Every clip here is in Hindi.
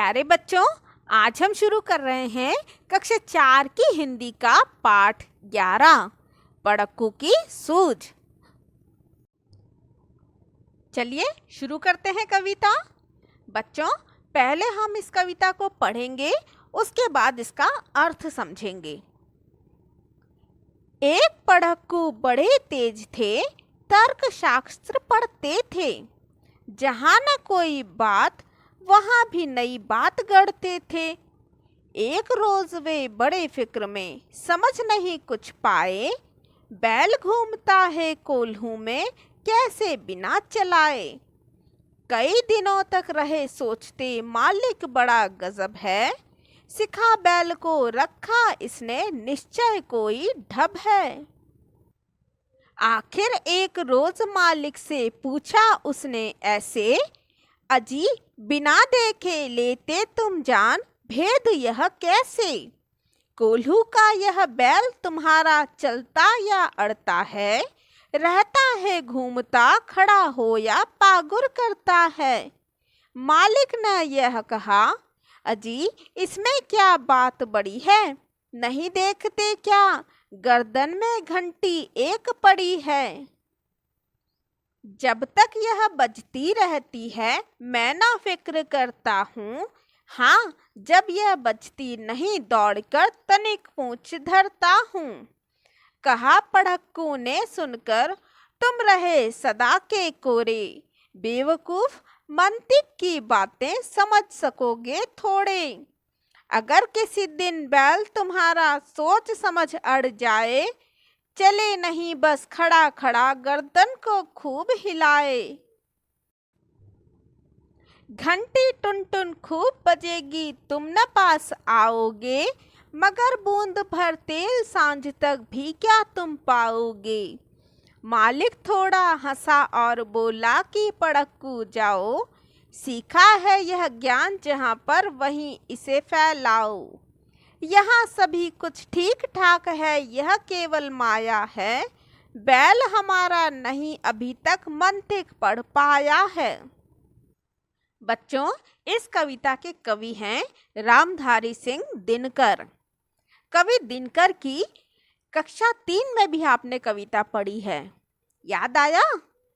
प्यारे बच्चों, आज हम शुरू कर रहे हैं कक्षा 4 की हिंदी का पाठ 11 पढ़क्कू की सूझ। चलिए शुरू करते हैं कविता। बच्चों, पहले हम इस कविता को पढ़ेंगे, उसके बाद इसका अर्थ समझेंगे। एक पढ़क्कू बड़े तेज थे, तर्क शास्त्र पढ़ते थे। जहाँ न कोई बात, वहाँ भी नई बात गढ़ते थे। एक रोज वे बड़े फिक्र में, समझ नहीं कुछ पाए। बैल घूमता है कोल्हू में, कैसे बिना चलाए। कई दिनों तक रहे सोचते, मालिक बड़ा गजब है। सिखा बैल को रखा इसने, निश्चय कोई ढब है। आखिर एक रोज मालिक से पूछा उसने ऐसे, अजी बिना देखे लेते तुम जान, भेद यह कैसे। कोल्हू का यह बैल तुम्हारा चलता या अड़ता है। रहता है घूमता, खड़ा हो या पागुर करता है। मालिक ने यह कहा, अजी इसमें क्या बात बड़ी है। नहीं देखते क्या, गर्दन में घंटी एक पड़ी है। जब तक यह बजती रहती है, मैं ना फिक्र करता हूँ। हाँ, जब यह बजती नहीं, दौड़कर तनिक पूंछ धरता हूँ। कहा पढ़क्कू ने सुनकर, तुम रहे सदा के कोरे। बेवकूफ, मंतिक की बातें समझ सकोगे थोड़े। अगर किसी दिन बैल तुम्हारा सोच समझ अड़ जाए, चले नहीं बस खड़ा खड़ा, गर्दन को खूब हिलाए। घंटी टुन टुन खूब बजेगी, तुम न पास आओगे। मगर बूंद भर तेल सांझ तक भी क्या तुम पाओगे। मालिक थोड़ा हंसा और बोला कि पढ़क्कू जाओ। सीखा है यह ज्ञान जहाँ पर, वहीं इसे फैलाओ। यहाँ सभी कुछ ठीक ठाक है, यह केवल माया है। बैल हमारा नहीं अभी तक मंतिक पढ़ पाया है। बच्चों, इस कविता के कवि हैं रामधारी सिंह दिनकर। कवि दिनकर की कक्षा 3 में भी आपने कविता पढ़ी है, याद आया?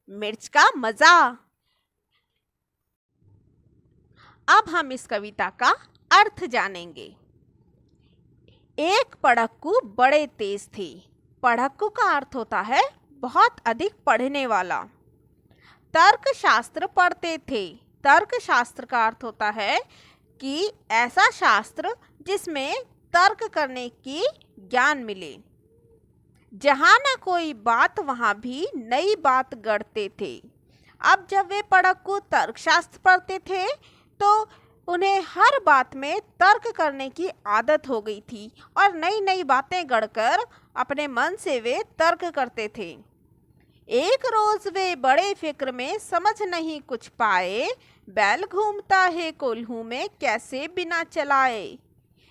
मिर्च का मजा। अब हम इस कविता का अर्थ जानेंगे। एक पढ़क्कू बड़े तेज थे। पढ़क्कू का अर्थ होता है बहुत अधिक पढ़ने वाला। तर्क शास्त्र पढ़ते थे। तर्क शास्त्र का अर्थ होता है कि ऐसा शास्त्र जिसमें तर्क करने की ज्ञान मिले। जहाँ न कोई बात, वहाँ भी नई बात गढ़ते थे। अब जब वे पढ़क्कू तर्क शास्त्र पढ़ते थे, तो उन्हें हर बात में तर्क करने की आदत हो गई थी और नई नई बातें गढ़कर अपने मन से वे तर्क करते थे। एक रोज वे बड़े फिक्र में, समझ नहीं कुछ पाए। बैल घूमता है कोल्हू में, कैसे बिना चलाए।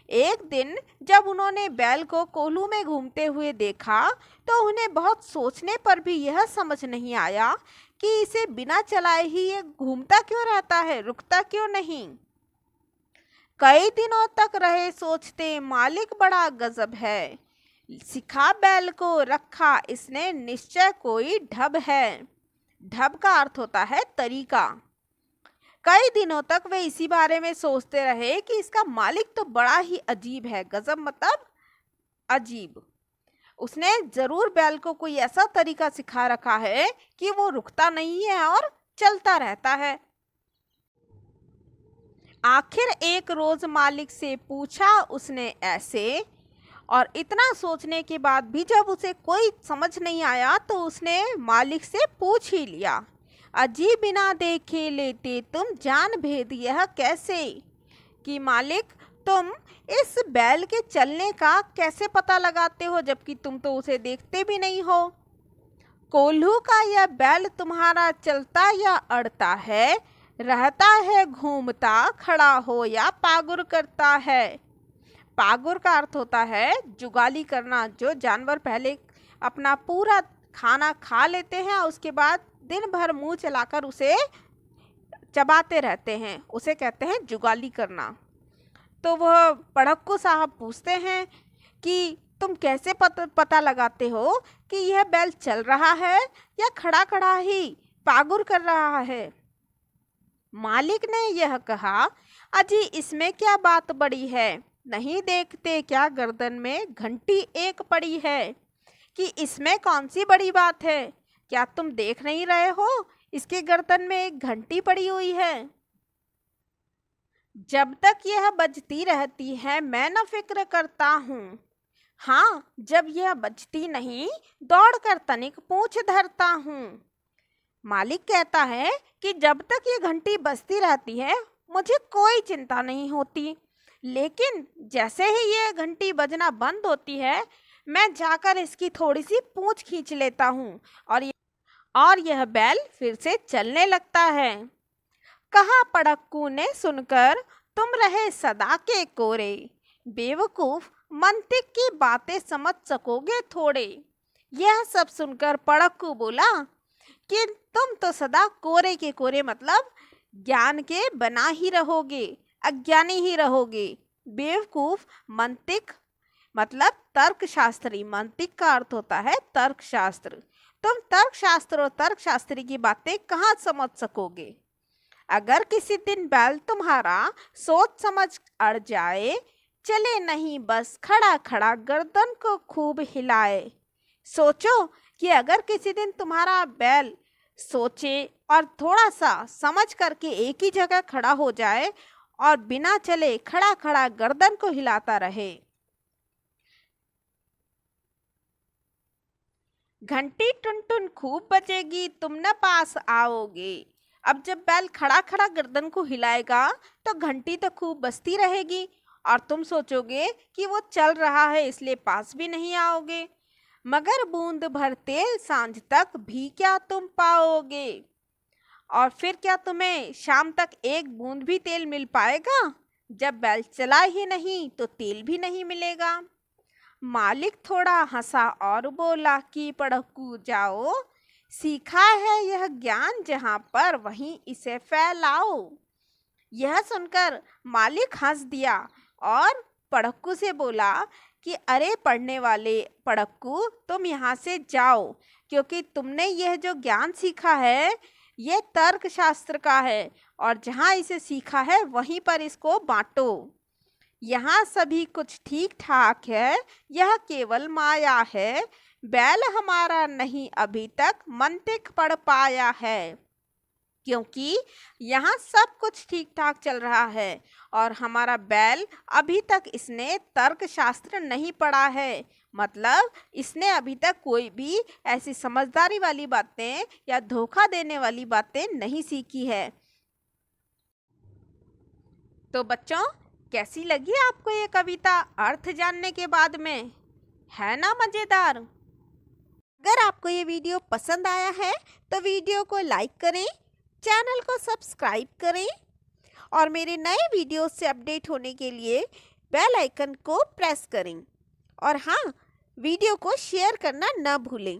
एक दिन जब उन्होंने बैल को कोल्हू में घूमते हुए देखा, तो उन्हें बहुत सोचने पर भी यह समझ नहीं आया कि इसे बिना चलाए ही ये घूमता क्यों रहता है, रुकता क्यों नहीं। कई दिनों तक रहे सोचते, मालिक बड़ा गजब है। सिखा बैल को रखा इसने, निश्चय कोई ढब है। ढब का अर्थ होता है तरीका। कई दिनों तक वे इसी बारे में सोचते रहे कि इसका मालिक तो बड़ा ही अजीब है। गजब मतलब अजीब। उसने जरूर बैल को कोई ऐसा तरीका सिखा रखा है कि वो रुकता नहीं है और चलता रहता है। आखिर एक रोज मालिक से पूछा उसने ऐसे, और इतना सोचने के बाद भी जब उसे कोई समझ नहीं आया, तो उसने मालिक से पूछ ही लिया, अजी बिना देखे लेते तुम जान, भेद यह कैसे। कि मालिक, तुम इस बैल के चलने का कैसे पता लगाते हो, जबकि तुम तो उसे देखते भी नहीं हो। कोल्हू का यह बैल तुम्हारा चलता या अड़ता है। रहता है घूमता, खड़ा हो या पागुर करता है। पागुर का अर्थ होता है जुगाली करना। जो जानवर पहले अपना पूरा खाना खा लेते हैं, उसके बाद दिन भर मुंह चलाकर उसे चबाते रहते हैं, उसे कहते हैं जुगाली करना। तो वह पढ़क्कू साहब पूछते हैं कि तुम कैसे पता लगाते हो कि यह बैल चल रहा है या खड़ा खड़ा ही पागुर कर रहा है। मालिक ने यह कहा, अजी इसमें क्या बात बड़ी है, नहीं देखते क्या गर्दन में घंटी एक पड़ी है, कि इसमें कौन सी बड़ी बात है, क्या तुम देख नहीं रहे हो इसके गर्दन में एक घंटी पड़ी हुई है। जब तक यह बजती रहती है मैं न फिक्र करता हूँ, हाँ जब यह बजती नहीं दौड़कर तनिक पूंछ धरता हूँ। मालिक कहता है कि जब तक ये घंटी बजती रहती है मुझे कोई चिंता नहीं होती, लेकिन जैसे ही ये घंटी बजना बंद होती है मैं जाकर इसकी थोड़ी सी पूंछ खींच लेता हूँ और यह बैल फिर से चलने लगता है। कहा पढ़क्कू ने सुनकर, तुम रहे सदा के कोरे, बेवकूफ मंतिक की बातें समझ सकोगे थोड़े। यह सब सुनकर पढ़क्कू बोला कि तुम तो सदा कोरे के कोरे मतलब ज्ञान के बना ही रहोगे, अज्ञानी ही रहोगे। बेवकूफ मंतिक मतलब तर्कशास्त्री, मंतिक का अर्थ होता है तर्कशास्त्र। तुम तर्कशास्त्र और तर्कशास्त्री की बातें कहाँ समझ सकोगे। अगर किसी दिन बैल तुम्हारा सोच समझ अड़ जाए, चले नहीं बस खड़ा खड़ा गर्दन को खूब हिलाए। सोचो कि अगर किसी दिन तुम्हारा बैल सोचे और थोड़ा सा समझ करके एक ही जगह खड़ा हो जाए और बिना चले खड़ा खड़ा गर्दन को हिलाता रहे। घंटी टुन टुन खूब बजेगी, तुम न पास आओगे। अब जब बैल खड़ा खड़ा गर्दन को हिलाएगा तो घंटी तो खूब बजती रहेगी और तुम सोचोगे कि वो चल रहा है इसलिए पास भी नहीं आओगे। मगर बूंद भर तेल सांझ तक भी क्या तुम पाओगे, और फिर क्या तुम्हें शाम तक एक बूंद भी तेल मिल पाएगा। जब बैल चला ही नहीं तो तेल भी नहीं मिलेगा। मालिक थोड़ा हंसा और बोला कि पढ़क्कू जाओ, सीखा है यह ज्ञान जहाँ पर वहीं इसे फैलाओ। यह सुनकर मालिक हंस दिया और पढ़क्कू से बोला कि अरे पढ़ने वाले पढ़क्कू, तुम यहाँ से जाओ, क्योंकि तुमने यह जो ज्ञान सीखा है ये तर्कशास्त्र का है और जहाँ इसे सीखा है वहीं पर इसको बांटो। यहाँ सभी कुछ ठीक ठाक है, यह केवल माया है। बैल हमारा नहीं अभी तक मंतिक पढ़ पाया है, क्योंकि यहाँ सब कुछ ठीक ठाक चल रहा है और हमारा बैल अभी तक इसने तर्कशास्त्र नहीं पढ़ा है। मतलब इसने अभी तक कोई भी ऐसी समझदारी वाली बातें या धोखा देने वाली बातें नहीं सीखी है। तो बच्चों, कैसी लगी आपको ये कविता अर्थ जानने के बाद में? है ना मज़ेदार? अगर आपको ये वीडियो पसंद आया है तो वीडियो को लाइक करें, चैनल को सब्सक्राइब करें और मेरे नए वीडियो से अपडेट होने के लिए बेल आइकन को प्रेस करें। और हाँ, वीडियो को शेयर करना न भूलें।